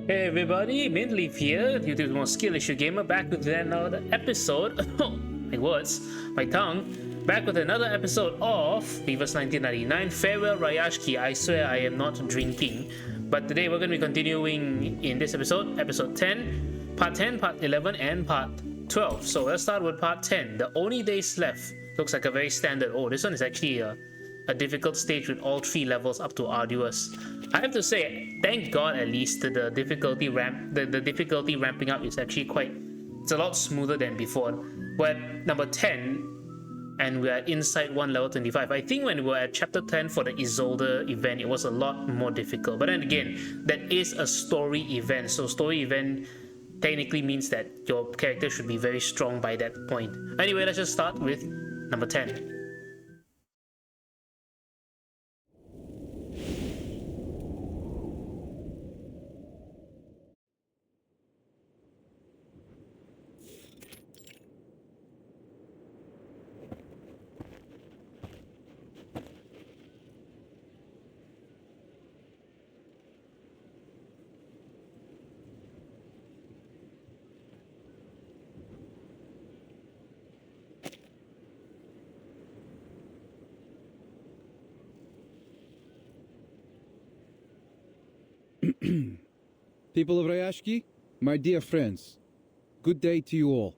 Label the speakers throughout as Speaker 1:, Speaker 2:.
Speaker 1: Hey everybody, Midleaf here, YouTube's most skill issue gamer, back with another episode. My words, my tongue. Back with another episode of Beavers 1999 Farewell Rayashki. I swear I am not drinking. But today we're going to be continuing in this episode, episode 10, part 11, and part 12. So let's start with part 10. The only days left. Looks like a very standard. Oh, this one is actually a difficult stage with all 3 levels up to arduous. I have to say, thank God at least the difficulty ramping up is actually it's a lot smoother than before. We're at number 10 and we are inside level 25. I think when we were at chapter 10 for the Isolde event, it was a lot more difficult. But then again, that is a story event. So story event technically means that your character should be very strong by that point. Anyway, let's just start with number 10.
Speaker 2: People of Rayashki, my dear friends, good day to you all.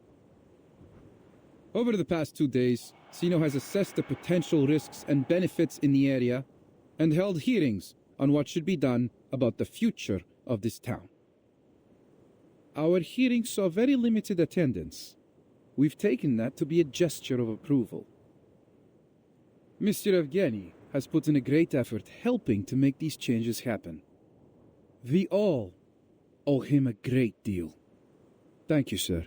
Speaker 2: Over the past 2 days, Zeno has assessed the potential risks and benefits in the area and held hearings on what should be done about the future of this town. Our hearings saw very limited attendance. We've taken that to be a gesture of approval. Mr. Evgeny has put in a great effort helping to make these changes happen. We all owe him a great deal. Thank you, sir.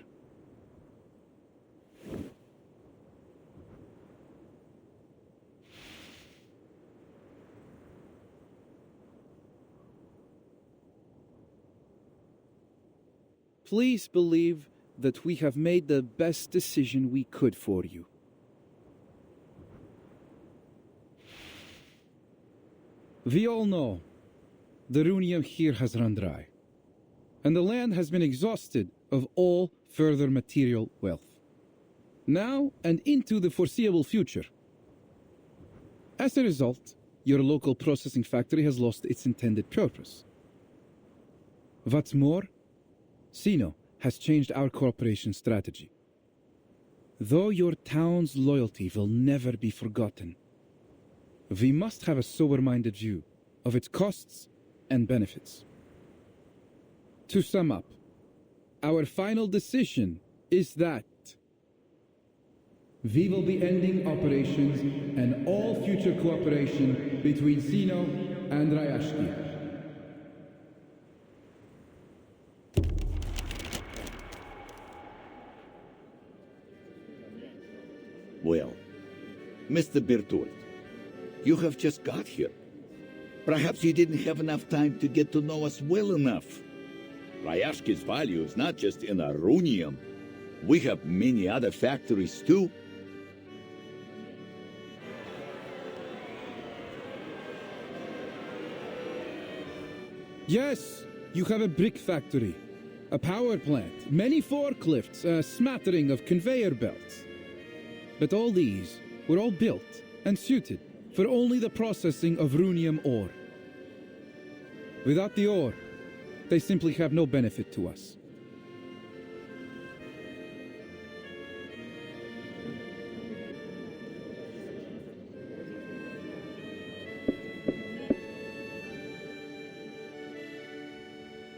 Speaker 2: Please believe that we have made the best decision we could for you. We all know the runium here has run dry, and the land has been exhausted of all further material wealth, now and into the foreseeable future. As a result, your local processing factory has lost its intended purpose. What's more, Zeno has changed our cooperation strategy. Though your town's loyalty will never be forgotten, we must have a sober-minded view of its costs and benefits. To sum up, our final decision is that we will be ending operations and all future cooperation between Zeno and Rayashki.
Speaker 3: Well, Mr. Bertolt, you have just got here. Perhaps you didn't have enough time to get to know us well enough. Rayashki's value is not just in runium. We have many other factories too.
Speaker 2: Yes, you have a brick factory, a power plant, many forklifts, a smattering of conveyor belts. But all these were all built and suited for only the processing of runium ore. Without the ore, they simply have no benefit to us.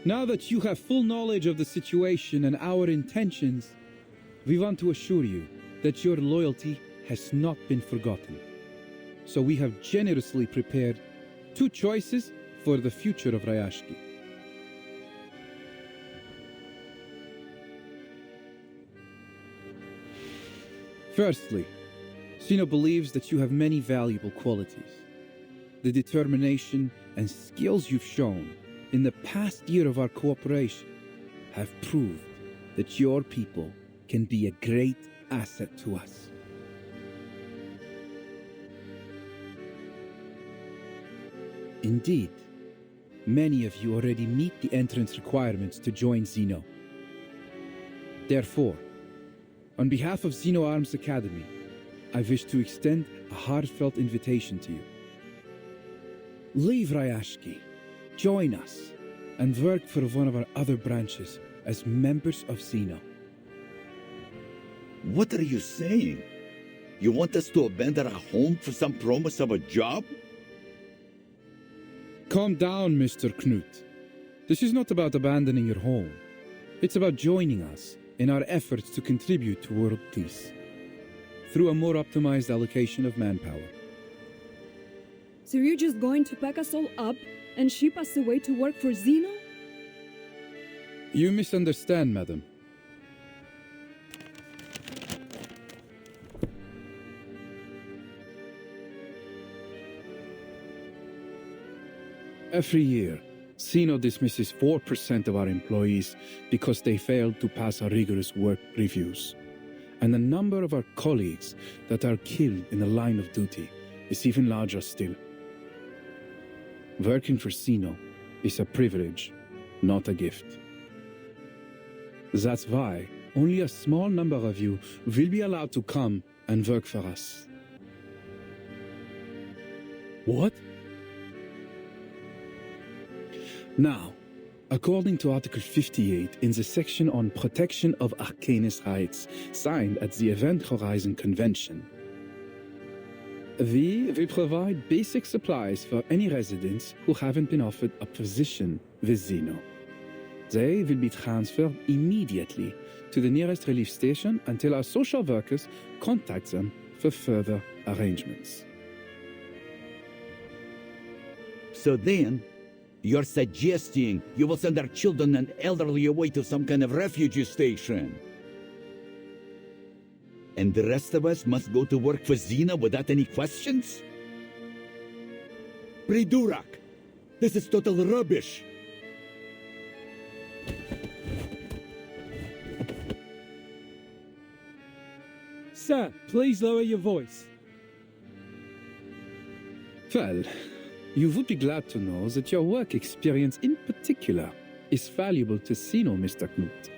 Speaker 2: Now that you have full knowledge of the situation and our intentions, we want to assure you that your loyalty has not been forgotten. So we have generously prepared 2 choices for the future of Rayashki. Firstly, Zeno believes that you have many valuable qualities. The determination and skills you've shown in the past year of our cooperation have proved that your people can be a great asset to us. Indeed, many of you already meet the entrance requirements to join Zeno. Therefore, on behalf of Zeno Arms Academy, I wish to extend a heartfelt invitation to you. Leave Rayashki, join us, and work for one of our other branches as members of Zeno.
Speaker 3: What are you saying? You want us to abandon our home for some promise of a job?
Speaker 2: Calm down, Mr. Knut. This is not about abandoning your home. It's about joining us in our efforts to contribute to world peace through a more optimized allocation of manpower.
Speaker 4: So you're just going to pack us all up and ship us away to work for Zeno?
Speaker 2: You misunderstand, madam. Every year, Zeno dismisses 4% of our employees because they failed to pass our rigorous work reviews. And the number of our colleagues that are killed in the line of duty is even larger still. Working for Zeno is a privilege, not a gift. That's why only a small number of you will be allowed to come and work for us. What? Now, according to Article 58 in the section on protection of Arcanist rights signed at the Event Horizon Convention, we will provide basic supplies for any residents who haven't been offered a position with Zeno. They will be transferred immediately to the nearest relief station until our social workers contact them for further arrangements.
Speaker 3: So then, you're suggesting you will send our children and elderly away to some kind of refugee station? And the rest of us must go to work for Zeno without any questions? Pridurak! This is total rubbish!
Speaker 5: Sir, please lower your voice.
Speaker 2: Well, you would be glad to know that your work experience in particular is valuable to Zeno, Mr. Knut.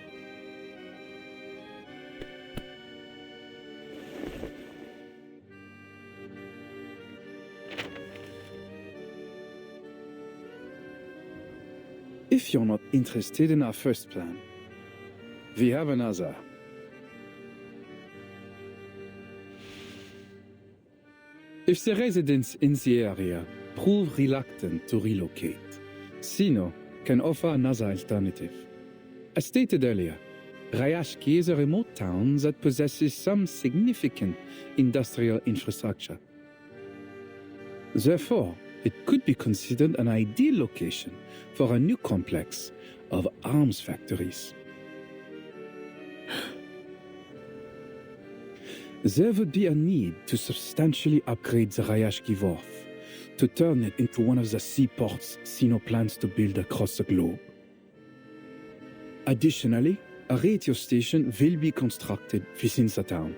Speaker 2: If you're not interested in our first plan, we have another. If the residents in the area prove reluctant to relocate, Zeno can offer another alternative. As stated earlier, Rayashki is a remote town that possesses some significant industrial infrastructure. Therefore, it could be considered an ideal location for a new complex of arms factories. There would be a need to substantially upgrade the Rayashki Wharf, to turn it into one of the seaports Zeno plans to build across the globe. Additionally, a radio station will be constructed within the town,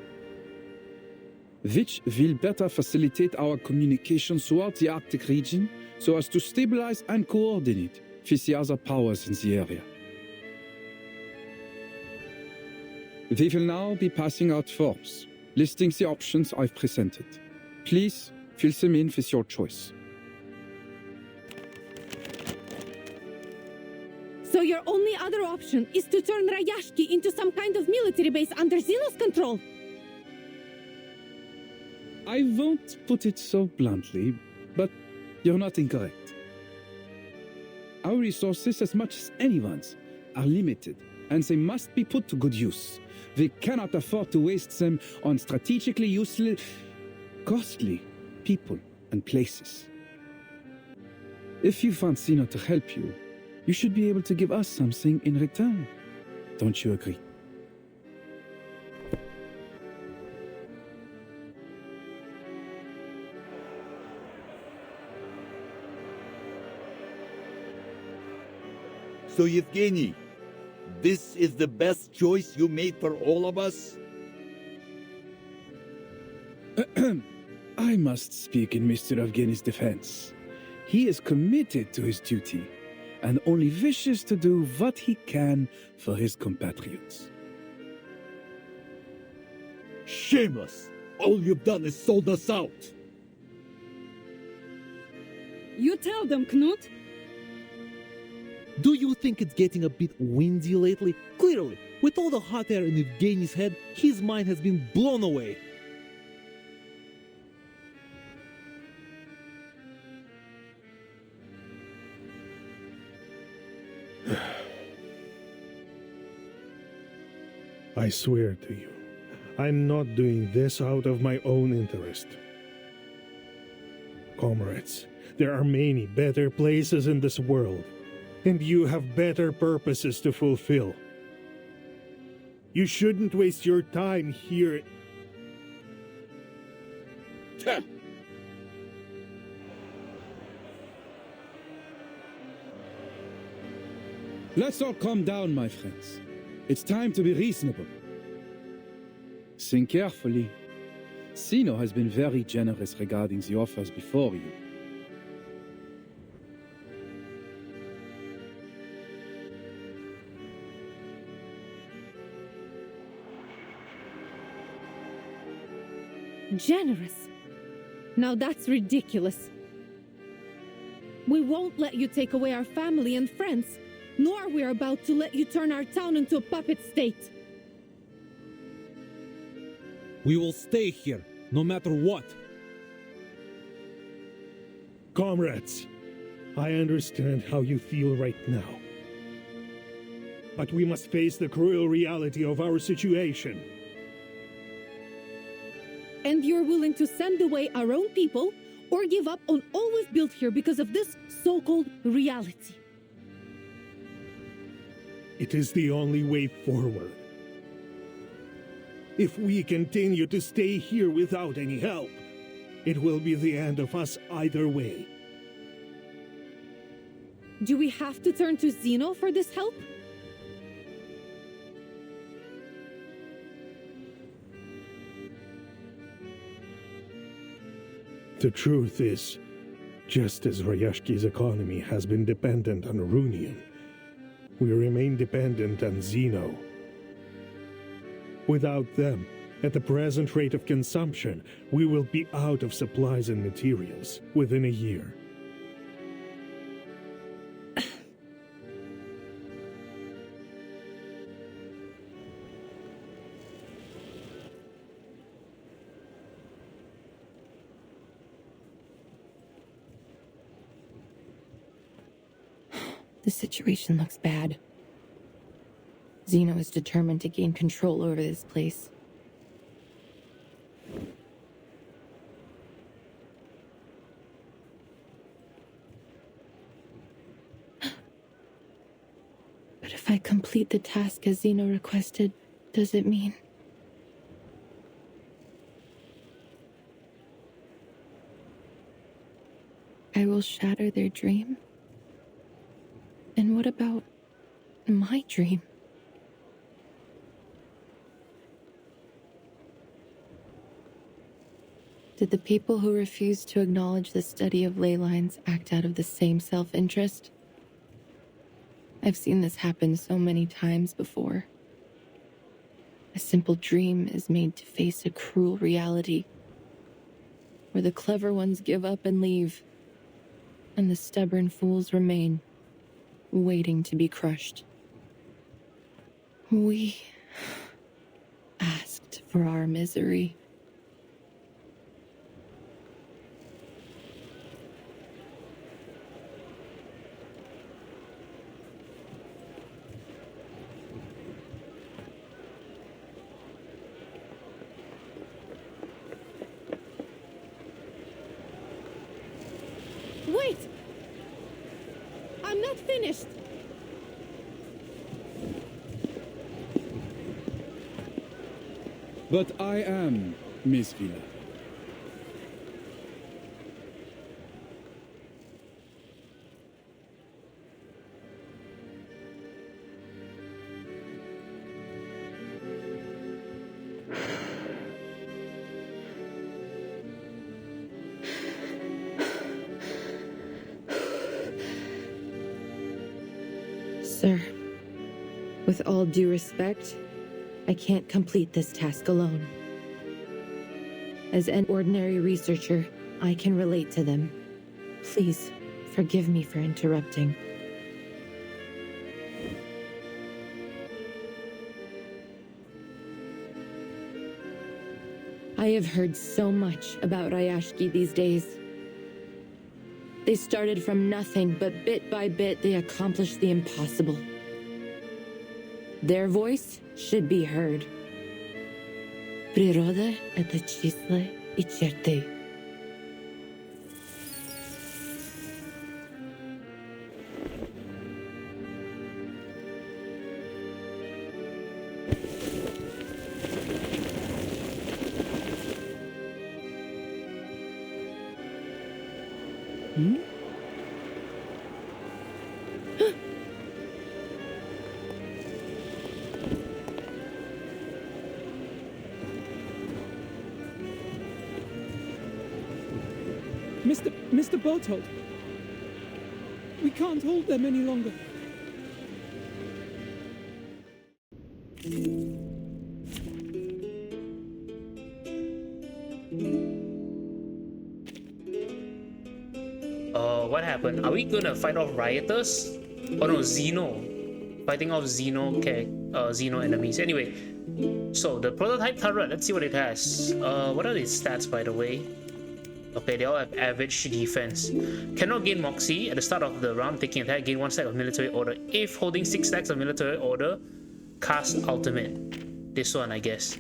Speaker 2: which will better facilitate our communication throughout the Arctic region so as to stabilize and coordinate with the other powers in the area. We will now be passing out forms, listing the options I've presented. Please fill them in with your choice.
Speaker 4: So your only other option is to turn Rayashki into some kind of military base under Zeno's control?
Speaker 2: I won't put it so bluntly, but you're not incorrect. Our resources, as much as anyone's, are limited, and they must be put to good use. We cannot afford to waste them on strategically useless, costly people and places. If you want Zeno to help you, you should be able to give us something in return. Don't you agree?
Speaker 3: So, Yevgeny, this is the best choice you made for all of us?
Speaker 2: I must speak in Mr. Evgeny's defense. He is committed to his duty and only wishes to do what he can for his compatriots.
Speaker 3: Shameless! All you've done is sold us out!
Speaker 4: You tell them, Knut.
Speaker 6: Do you think it's getting a bit windy lately? Clearly, with all the hot air in Evgeny's head, his mind has been blown away.
Speaker 7: I swear to you, I'm not doing this out of my own interest. Comrades, there are many better places in this world, and you have better purposes to fulfill. You shouldn't waste your time here.
Speaker 2: Let's all calm down, my friends. It's time to be reasonable. Think carefully. Zeno has been very generous regarding the offers before you.
Speaker 8: Generous? Now that's ridiculous. We won't let you take away our family and friends, nor are we about to let you turn our town into a puppet state.
Speaker 5: We will stay here, no matter what.
Speaker 7: Comrades, I understand how you feel right now. But we must face the cruel reality of our situation.
Speaker 8: And you're willing to send away our own people, or give up on all we've built here because of this so-called reality?
Speaker 7: It is the only way forward. If we continue to stay here without any help, it will be the end of us either way.
Speaker 8: Do we have to turn to Zeno for this help?
Speaker 7: The truth is, just as Rayashki's economy has been dependent on Runion, we remain dependent on Zeno. Without them, at the present rate of consumption, we will be out of supplies and materials within a year.
Speaker 8: The situation looks bad. Zeno is determined to gain control over this place. But if I complete the task as Zeno requested, does it mean... I will shatter their dream? And what about my dream? Did the people who refused to acknowledge the study of ley lines act out of the same self-interest? I've seen this happen so many times before. A simple dream is made to face a cruel reality, where the clever ones give up and leave, and the stubborn fools remain, waiting to be crushed. We asked for our misery. Wait! I'm not finished!
Speaker 2: But I am, Miss Villa.
Speaker 8: Sir, with all due respect, I can't complete this task alone. As an ordinary researcher, I can relate to them. Please, forgive me for interrupting. I have heard so much about Rayashki these days. They started from nothing, but bit by bit they accomplished the impossible. Their voice should be heard. Природа — это числа и черты.
Speaker 2: Mr. Berthold, we can't hold them any longer.
Speaker 1: What happened? Are we gonna fight off rioters? Oh no, Zeno. Fighting off Zeno enemies. Anyway, so the prototype turret, let's see what it has. What are its stats, by the way? Okay, they all have average defense. Cannot gain Moxie at the start of the round. Taking attack, gain 1 stack of military order. If holding 6 stacks of military order, cast ultimate. This one, I guess.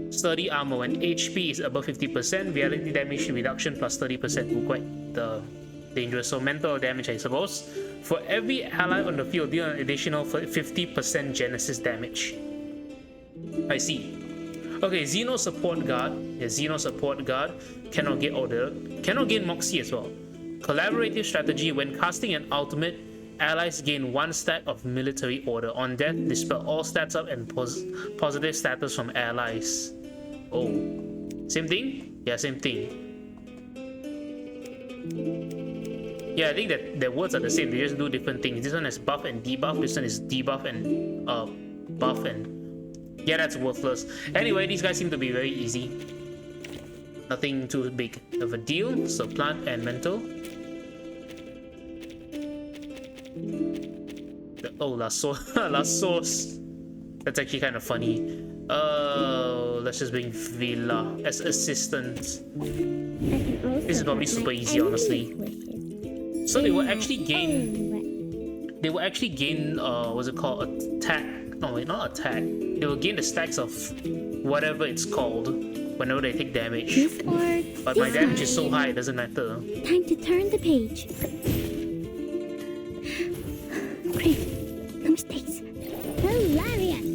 Speaker 1: Sturdy armor. When HP is above 50%, reality damage reduction plus 30%. Ooh, quite dangerous. So mental damage, I suppose. For every ally on the field, deal an additional 50% Genesis damage. I see. Okay, Zeno support guard. Yeah, Zeno support guard. Cannot get order. Cannot gain Moxie as well. Collaborative strategy. When casting an ultimate, allies gain 1 stack of military order. On death, dispel all stats up and positive status from allies. Oh. Same thing? Yeah, same thing. Yeah, I think that the words are the same. They just do different things. This one is buff and debuff. This one is debuff and buff and... Yeah, that's worthless. Anyway, these guys seem to be very easy. Nothing too big of a deal. So plant and mental. Oh, last source. That's actually kind of funny. Let's just bring Villa as assistant. This is probably super easy, honestly. So they will actually gain. They will actually gain. What's it called? Attack. No, wait, not attack. They will gain the stacks of whatever it's called whenever they take damage. But my damage is so high, it doesn't matter.
Speaker 9: Time to turn the page. Great. No mistakes. Hilarious.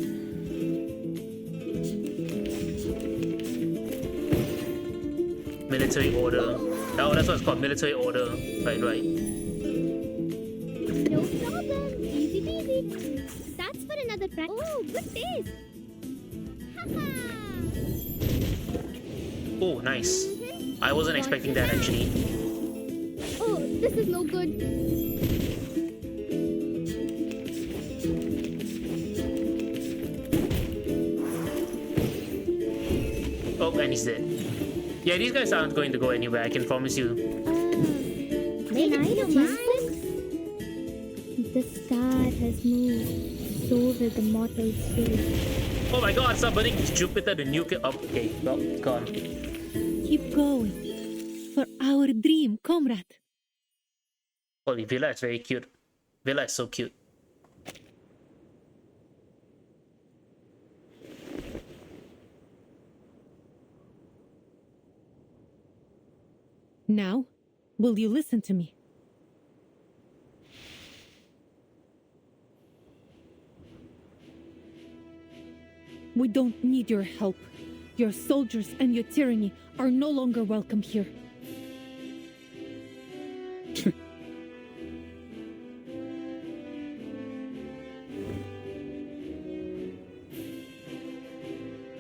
Speaker 1: Military order. Oh, that's what it's called. Military order. Right.
Speaker 9: No problem. Easy peasy. That's for another practice. Oh, good taste.
Speaker 1: Oh, nice. I wasn't expecting that actually.
Speaker 9: Oh, this is no good.
Speaker 1: Oh, and he's dead. Yeah, these guys aren't going to go anywhere, I can promise you.
Speaker 9: Can I just the star has moved, so will the mortal spirit.
Speaker 1: Oh my god, somebody Jupiter the nuclear. Okay, well, gone.
Speaker 10: Keep going. For our dream, comrade.
Speaker 1: Holy, Villa is very cute. Villa is so cute.
Speaker 10: Now, will you listen to me? We don't need your help. Your soldiers and your tyranny are no longer welcome here.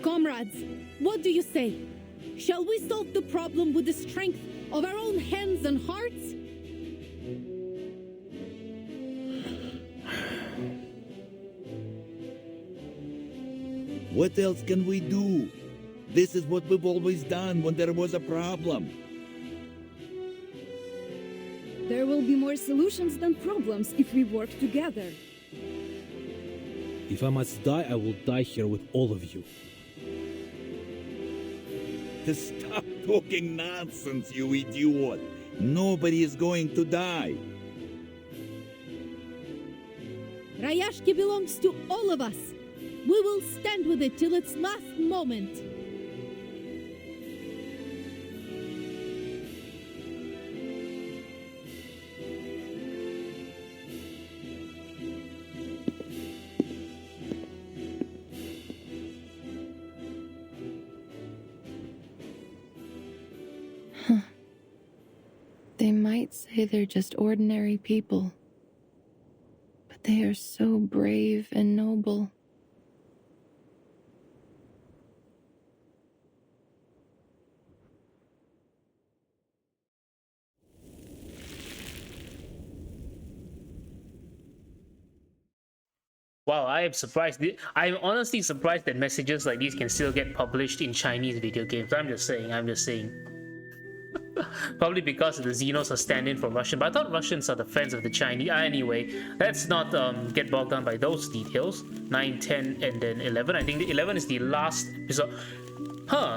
Speaker 10: Comrades, what do you say? Shall we solve the problem with the strength of our own hands and hearts?
Speaker 3: What else can we do? This is what we've always done when there was a problem.
Speaker 4: There will be more solutions than problems if we work together.
Speaker 6: If I must die, I will die here with all of you.
Speaker 3: Stop talking nonsense, you idiot. Nobody is going to die.
Speaker 10: Rayashki belongs to all of us. We will stand with it till its last moment.
Speaker 8: They might say they're just ordinary people, but they are so brave and noble.
Speaker 1: Wow, I am surprised. I'm honestly surprised that messages like these can still get published in Chinese video games. I'm just saying. Probably because the Zenos are stand-in for Russian, but I thought Russians are the friends of the Chinese. Anyway, let's not get bogged down by those details. 9, 10, and then 11. I think the 11 is the last episode.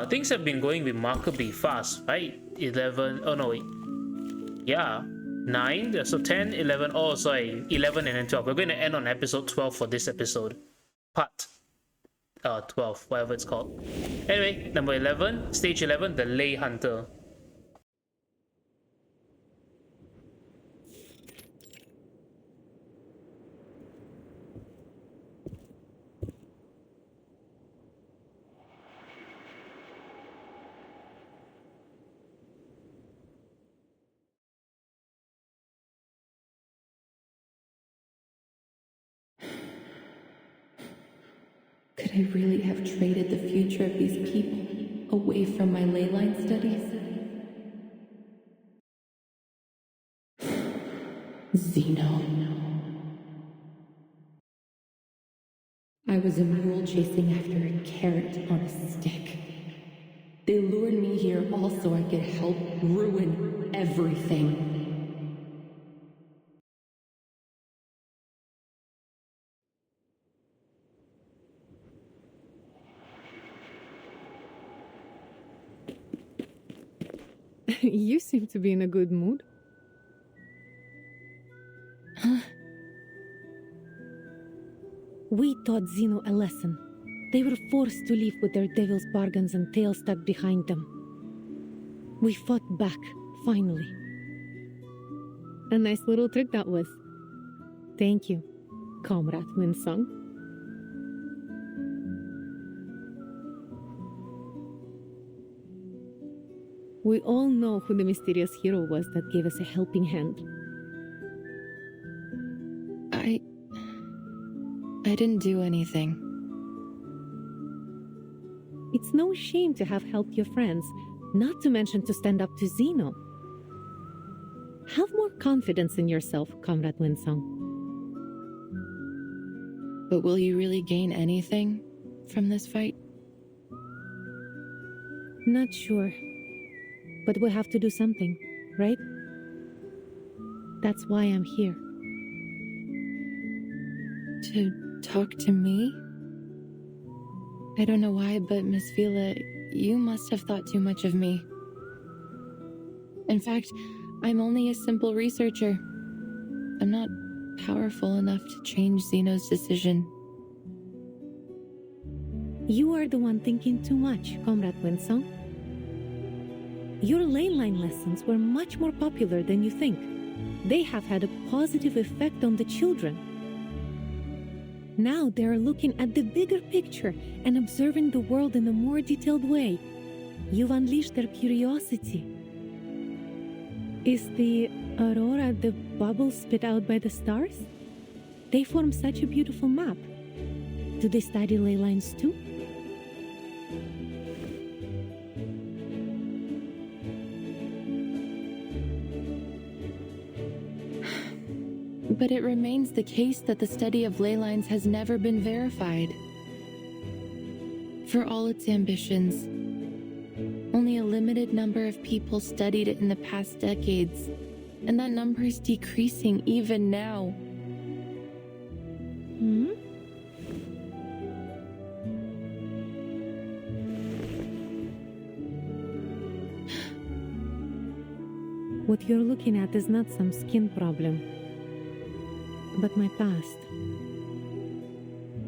Speaker 1: Things have been going remarkably fast, right? 11, oh no, wait. Yeah, 9, so 10, 11, oh sorry, 11 and then 12. We're going to end on episode 12 for this episode. Part 12, whatever it's called. Anyway, number 11, stage 11, the Lay Hunter.
Speaker 8: Could I really have traded the future of these people away from my ley line studies? Zeno. I was a mule chasing after a carrot on a stick. They lured me here all so I could help ruin everything.
Speaker 10: You seem to be in a good mood. We taught Zeno a lesson. They were forced to leave with their devil's bargains and tails stuck behind them. We fought back, finally. A nice little trick that was. Thank you, Comrade Winsong. We all know who the mysterious hero was that gave us a helping hand.
Speaker 8: I didn't do anything.
Speaker 10: It's no shame to have helped your friends, not to mention to stand up to Zeno. Have more confidence in yourself, Comrade Winsong.
Speaker 8: But will you really gain anything from this fight?
Speaker 10: Not sure. But we have to do something, right? That's why I'm here.
Speaker 8: To talk to me? I don't know why, but Miss Vila, you must have thought too much of me. In fact, I'm only a simple researcher. I'm not powerful enough to change Zeno's decision.
Speaker 10: You are the one thinking too much, Comrade Winsong. Your ley line lessons were much more popular than you think. They have had a positive effect on the children. Now they are looking at the bigger picture and observing the world in a more detailed way. You've unleashed their curiosity. Is the aurora the bubble spit out by the stars? They form such a beautiful map. Do they study ley lines too?
Speaker 8: But it remains the case that the study of ley lines has never been verified. For all its ambitions, only a limited number of people studied it in the past decades, and that number is decreasing even now.
Speaker 10: What you're looking at is not some skin problem, but my past.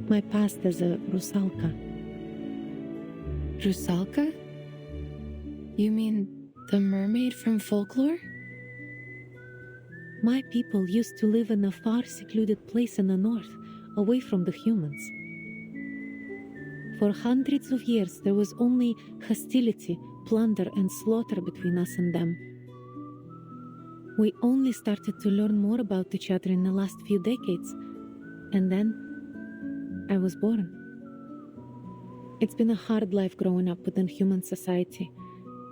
Speaker 10: My past as a Rusalka.
Speaker 8: Rusalka? You mean the mermaid from folklore?
Speaker 10: My people used to live in a far secluded place in the north, away from the humans. For hundreds of years, there was only hostility, plunder, and slaughter between us and them. We only started to learn more about each other in the last few decades, and then I was born. It's been a hard life growing up within human society,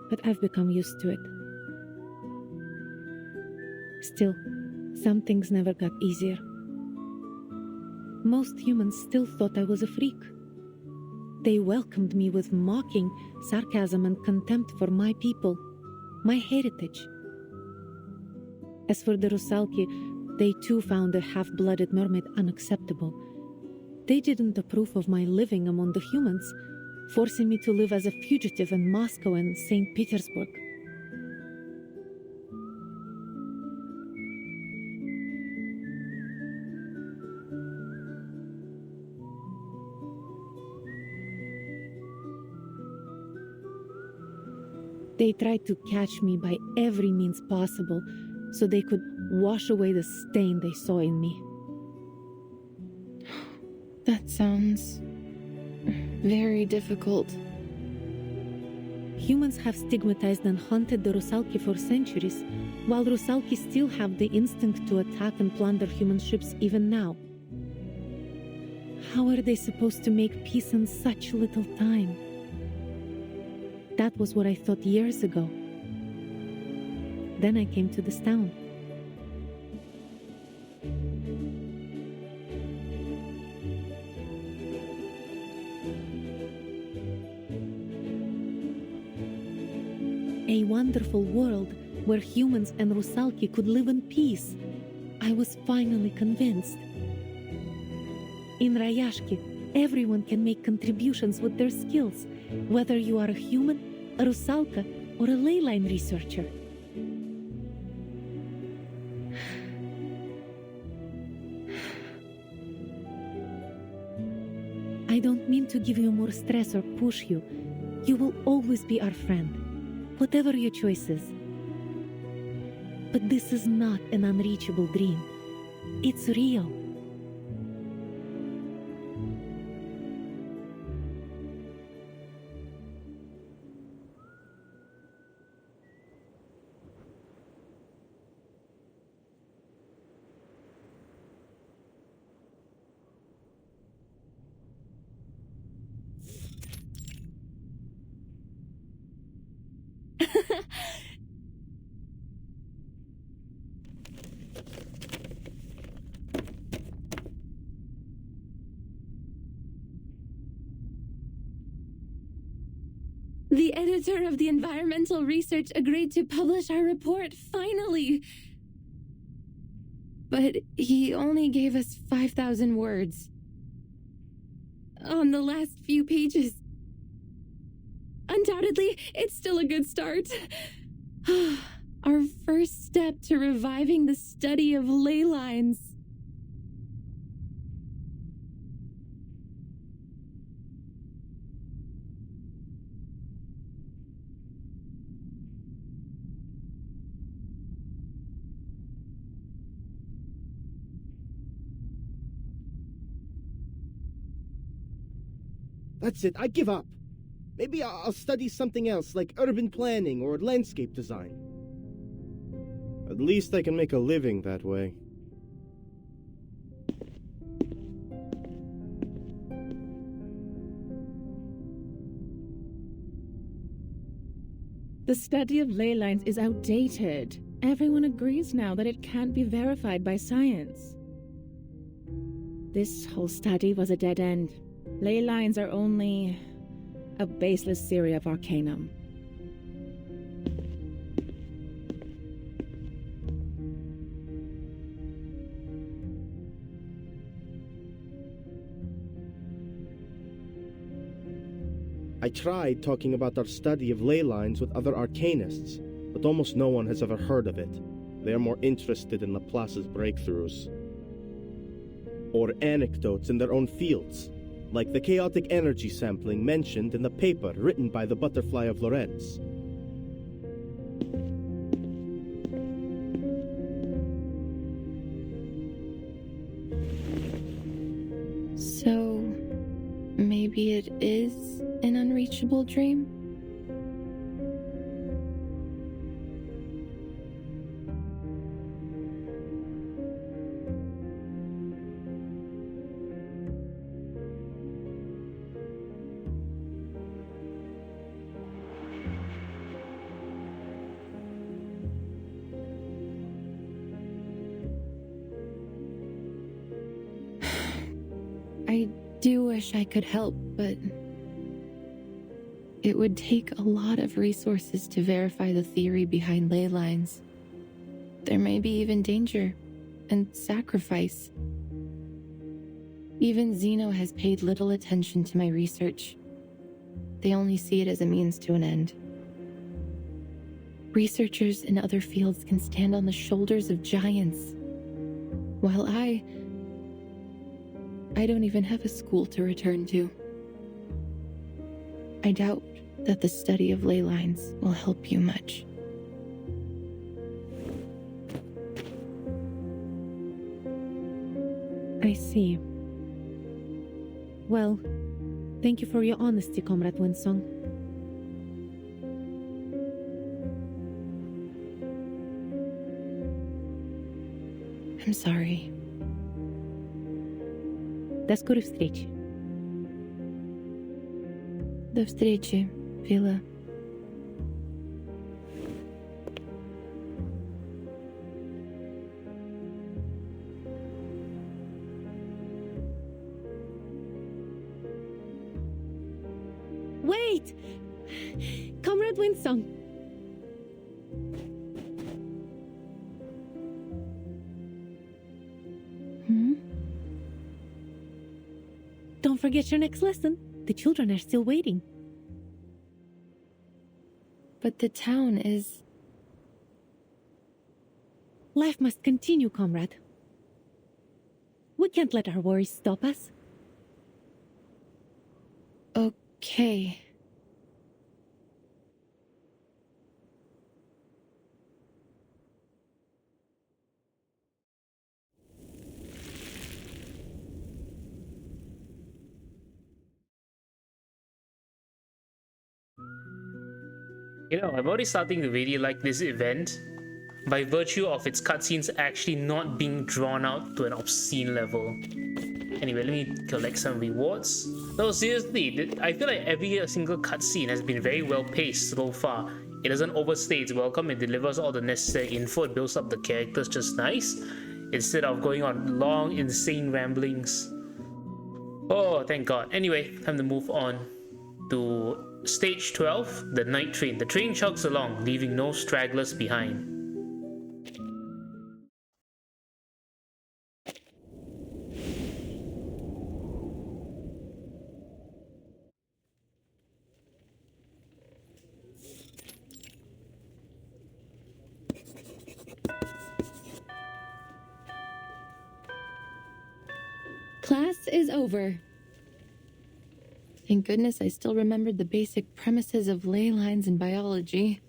Speaker 10: but I've become used to it. Still, some things never got easier. Most humans still thought I was a freak. They welcomed me with mocking, sarcasm, and contempt for my people, my heritage. As for the Rusalki, they too found the half-blooded mermaid unacceptable. They didn't approve of my living among the humans, forcing me to live as a fugitive in Moscow and St. Petersburg. They tried to catch me by every means possible, so they could wash away the stain they saw in me.
Speaker 8: That sounds very difficult.
Speaker 10: Humans have stigmatized and hunted the Rusalki for centuries, while Rusalki still have the instinct to attack and plunder human ships even now. How are they supposed to make peace in such little time? That was what I thought years ago. Then I came to this town. A wonderful world where humans and Rusalki could live in peace. I was finally convinced. In Rayashki, everyone can make contributions with their skills, whether you are a human, a Rusalka, or a ley line researcher. I don't mean to give you more stress or push you. You will always be our friend, whatever your choice is. But this is not an unreachable dream. It's real.
Speaker 8: The editor of the environmental research agreed to publish our report, finally! But he only gave us 5,000 words. On the last few pages. Undoubtedly, it's still a good start. Our first step to reviving the study of ley lines.
Speaker 11: That's it, I give up. Maybe I'll study something else, like urban planning or landscape design. At least I can make a living that way.
Speaker 12: The study of ley lines is outdated. Everyone agrees now that it can't be verified by science. This whole study was a dead end. Ley lines are only a baseless theory of arcanum.
Speaker 11: I tried talking about our study of ley lines with other arcanists, but almost no one has ever heard of it. They are more interested in Laplace's breakthroughs. Or anecdotes in their own fields, like the chaotic energy sampling mentioned in the paper written by the Butterfly of Lorentz.
Speaker 8: So, maybe it is an unreachable dream? I do wish I could help, but it would take a lot of resources to verify the theory behind ley lines. There may be even danger and sacrifice. Even Zeno has paid little attention to my research. They only see it as a means to an end. Researchers in other fields can stand on the shoulders of giants, while I don't even have a school to return to. I doubt that the study of ley lines will help you much.
Speaker 10: I see. Well, thank you for your honesty, Comrade Winsong.
Speaker 8: I'm sorry.
Speaker 10: До скорой встречи.
Speaker 8: До встречи, Вилла.
Speaker 10: Wait! Comrade Winsong! Don't forget your next lesson. The children are still waiting.
Speaker 8: But the town is...
Speaker 10: Life must continue, comrade. We can't let our worries stop us.
Speaker 8: Okay.
Speaker 1: You know, I'm already starting to really like this event by virtue of its cutscenes actually not being drawn out to an obscene level. Anyway, let me collect some rewards. No, seriously, I feel like every single cutscene has been very well paced so far. It doesn't overstay its welcome, it delivers all the necessary info, it builds up the characters just nice, instead of going on long, insane ramblings. Oh, thank God. Anyway, time to move on to Stage 12, the night train. The train chugs along, leaving no stragglers behind.
Speaker 8: Class is over. Thank goodness I still remembered the basic premises of ley lines in biology.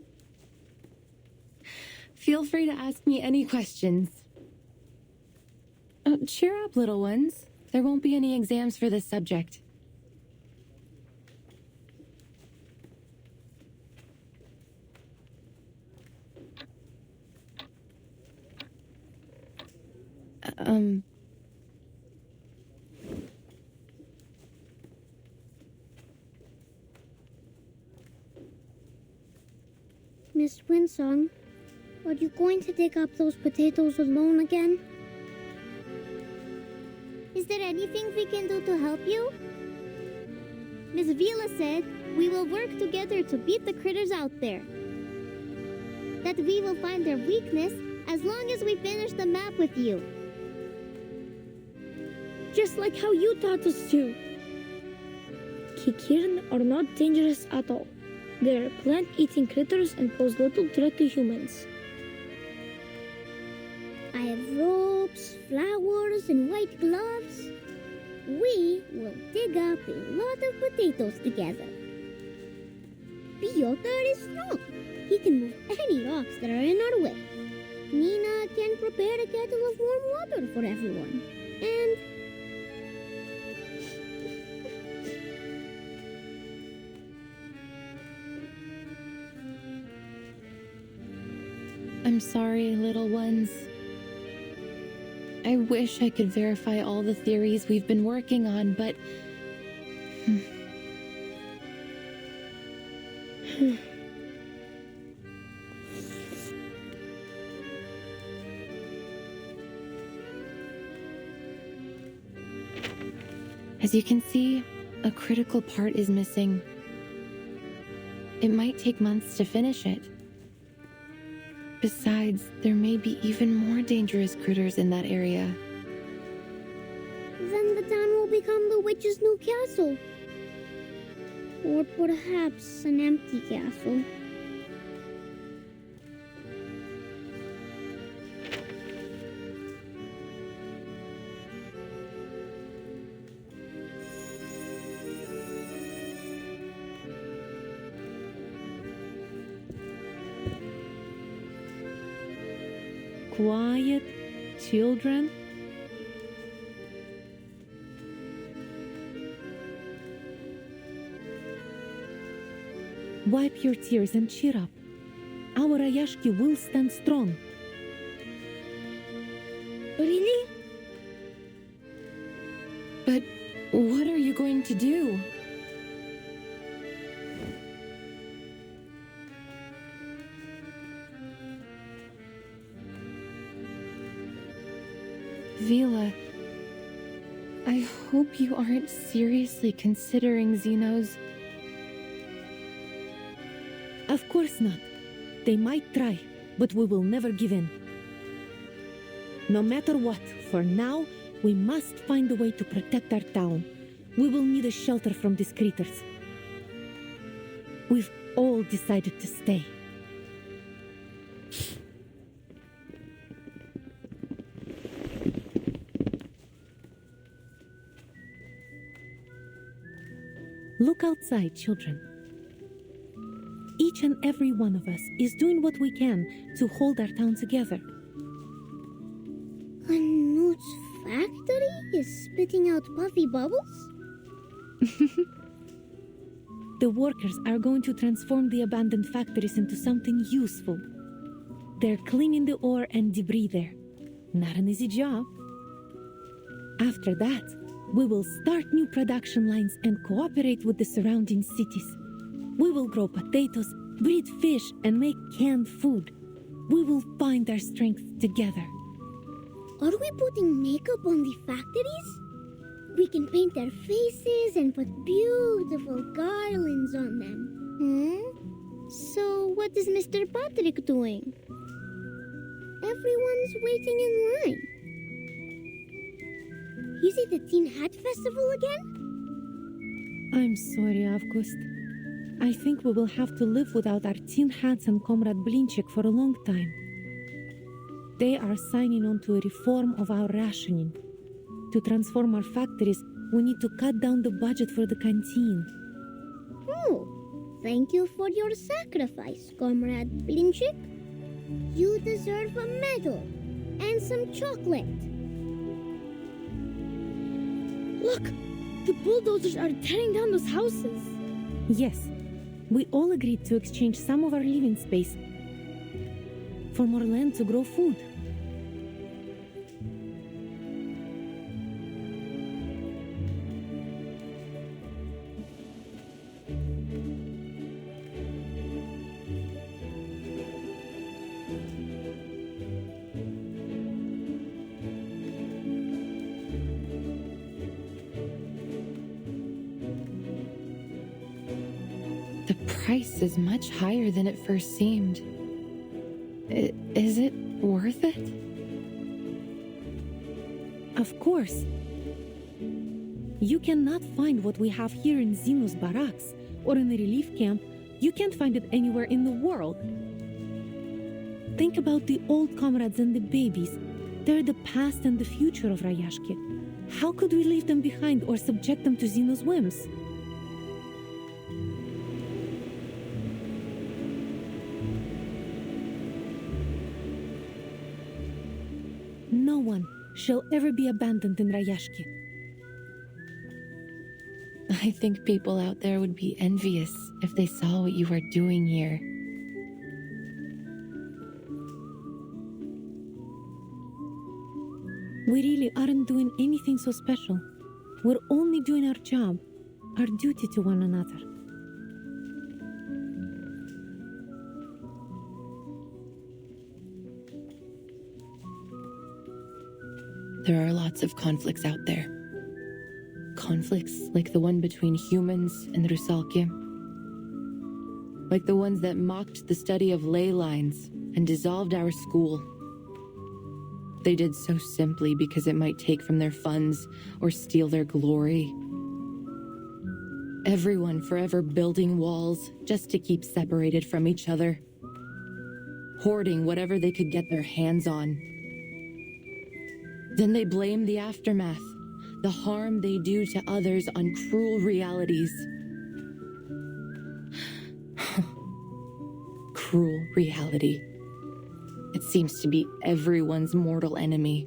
Speaker 8: Feel free to ask me any questions. Oh, cheer up, little ones. There won't be any exams for this subject.
Speaker 9: Miss Winsong, are you going to dig up those potatoes alone again? Is there anything we can do to help you? Miss Vila said we will work together to beat the critters out there. That we will find their weakness as long as we finish the map with you.
Speaker 13: Just like how you taught us to. Kikirn are not dangerous at all. They are plant-eating critters and pose little threat to humans.
Speaker 9: I have ropes, flowers, and white gloves. We will dig up a lot of potatoes together. Piotr is strong. He can move any rocks that are in our way. Nina can prepare a kettle of warm water for everyone. And
Speaker 8: I'm sorry, little ones. I wish I could verify all the theories we've been working on, but... As you can see, a critical part is missing. It might take months to finish it. Besides, there may be even more dangerous critters in that area.
Speaker 9: then the town will become the witch's new castle. Or perhaps an empty castle.
Speaker 10: Quiet, children. Wipe your tears and cheer up. Our Rayashki will stand strong.
Speaker 13: Really?
Speaker 8: But what are you going to do? Vila, I hope you aren't seriously considering Zeno's...
Speaker 10: Of course not. They might try, but we will never give in. No matter what, for now, we must find a way to protect our town. We will need a shelter from these critters. We've all decided to stay. Look outside, children. Each and every one of us is doing what we can to hold our town together.
Speaker 9: Knut's factory is spitting out puffy bubbles?
Speaker 10: The workers are going to transform the abandoned factories into something useful. They're cleaning the ore and debris there. Not an easy job. After that, we will start new production lines and cooperate with the surrounding cities. We will grow potatoes, breed fish, and make canned food. We will find our strength together.
Speaker 9: Are we putting makeup on the factories? We can paint their faces and put beautiful garlands on them. So what is Mr. Patrick doing? Everyone's waiting in line. Is it the Teen Hat Festival again?
Speaker 10: I'm sorry, August. I think we will have to live without our tin hats and Comrade Blinchik for a long time. They are signing on to a reform of our rationing. To transform our factories, we need to cut down the budget for the canteen.
Speaker 9: Oh, thank you for your sacrifice, Comrade Blinchik. You deserve a medal and some chocolate.
Speaker 13: Look! The bulldozers are tearing down those houses.
Speaker 10: Yes, we all agreed to exchange some of our living space for more land to grow food.
Speaker 8: The price is much higher than it first seemed. Is it worth it?
Speaker 10: Of course. You cannot find what we have here in Zeno's barracks or in the relief camp. You can't find it anywhere in the world. Think about the old comrades and the babies. They're the past and the future of Rayashki. How could we leave them behind or subject them to Zeno's whims? No one shall ever be abandoned in Rayashki.
Speaker 8: I think people out there would be envious if they saw what you are doing here.
Speaker 10: We really aren't doing anything so special. We're only doing our job, our duty to one another.
Speaker 8: There are lots of conflicts out there. Conflicts like the one between humans and Rayashki. Like the ones that mocked the study of ley lines and dissolved our school. They did so simply because it might take from their funds or steal their glory. Everyone forever building walls just to keep separated from each other. Hoarding whatever they could get their hands on. Then they blame the aftermath, the harm they do to others on cruel realities. Cruel reality. It seems to be everyone's mortal enemy,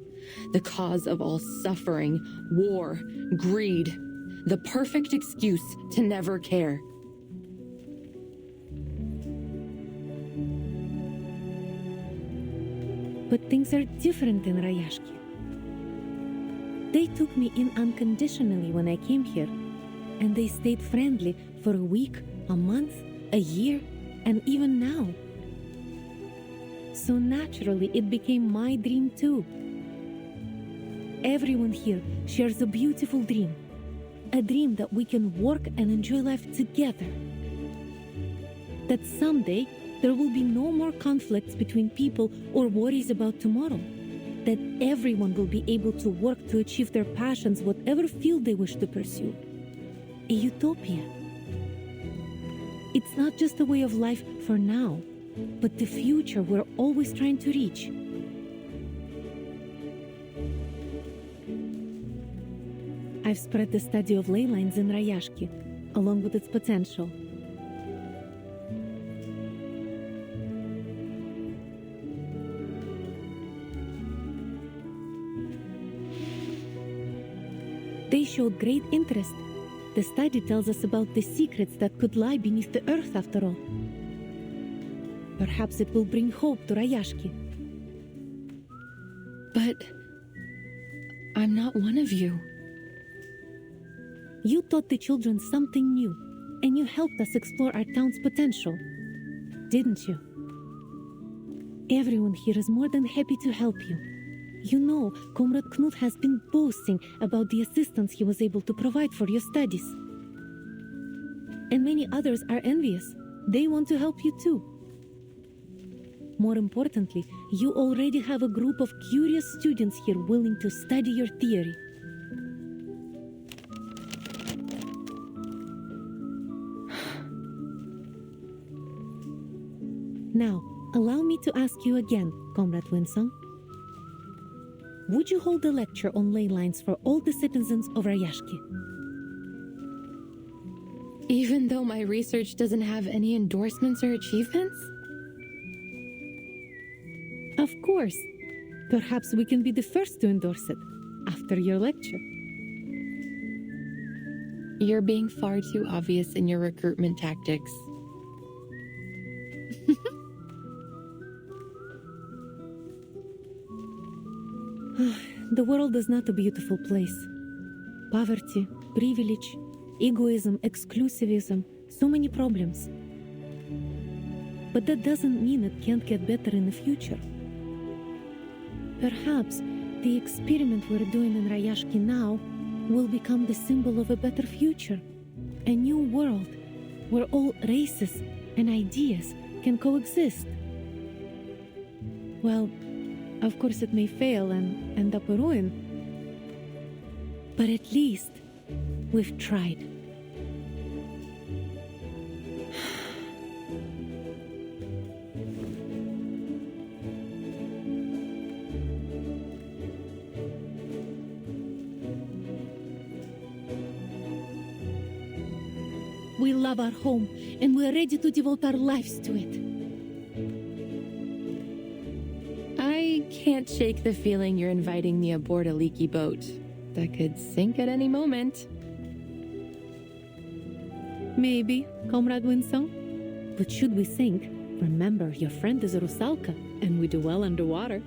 Speaker 8: the cause of all suffering, war, greed, the perfect excuse to never care.
Speaker 10: But things are different in Rayashki. They took me in unconditionally when I came here, and they stayed friendly for a week, a month, a year, and even now. So naturally, it became my dream too. Everyone here shares a beautiful dream. A dream that we can work and enjoy life together. That someday, there will be no more conflicts between people or worries about tomorrow. That everyone will be able to work to achieve their passions, whatever field they wish to pursue. A utopia. It's not just a way of life for now, but the future we're always trying to reach. I've spread the study of ley lines in Rayashki, along with its potential. They showed great interest. The study tells us about the secrets that could lie beneath the earth after all. Perhaps it will bring hope to Rayashki.
Speaker 8: But I'm not one of you.
Speaker 10: You taught the children something new, and you helped us explore our town's potential, didn't you? Everyone here is more than happy to help you. You know, Comrade Knut has been boasting about the assistance he was able to provide for your studies. And many others are envious. They want to help you too. More importantly, you already have a group of curious students here willing to study your theory. Now, allow me to ask you again, Comrade Winsong. Would you hold a lecture on ley lines for all the citizens of Rayashki?
Speaker 8: Even though my research doesn't have any endorsements or achievements?
Speaker 10: Of course. Perhaps we can be the first to endorse it after your lecture.
Speaker 8: You're being far too obvious in your recruitment tactics.
Speaker 10: The world is not a beautiful place. Poverty, privilege, egoism, exclusivism, so many problems. But that doesn't mean it can't get better in the future. Perhaps the experiment we're doing in Rayashki now will become the symbol of a better future, a new world, where all races and ideas can coexist. Well, of course it may fail and end up a ruin, but at least we've tried. We love our home, and we're ready to devote our lives to it.
Speaker 8: I can't shake the feeling you're inviting me aboard a leaky boat that could sink at any moment.
Speaker 10: Maybe, Comrade Winsong. But should we sink, remember your friend is a Rusalka, and we do well underwater.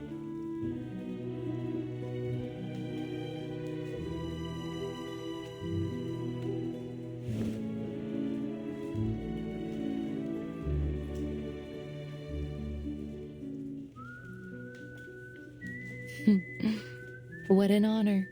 Speaker 8: What an honor.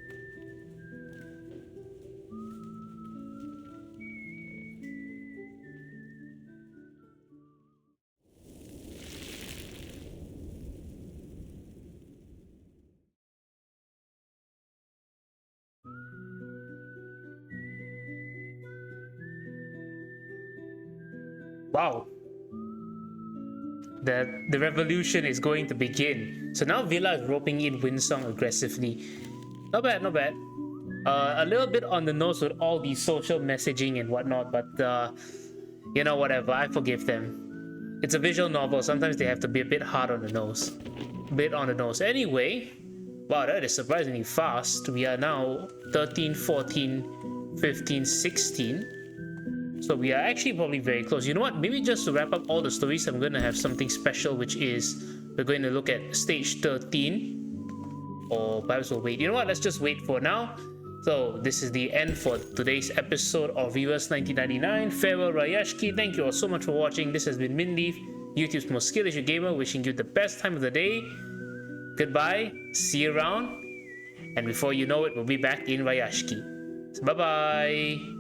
Speaker 1: Wow. The revolution is going to begin. So now Villa is roping in Winsong aggressively. Not bad, not bad. A little bit on the nose with all the social messaging and whatnot, but you know, whatever, I forgive them. It's a visual novel, sometimes they have to be a bit hard on the nose. A bit on the nose. Anyway, wow, that is surprisingly fast. We are now 13, 14, 15, 16. So we are actually probably very close. You know what? Maybe just to wrap up all the stories, I'm going to have something special, which is we're going to look at stage 13. Or perhaps we'll wait. You know what? Let's just wait for now. So this is the end for today's episode of Viewers 1999. Farewell Rayashki. Thank you all so much for watching. This has been Minleaf, YouTube's most skilled gamer, wishing you the best time of the day. Goodbye. See you around. And before you know it, we'll be back in Rayashki. So bye-bye.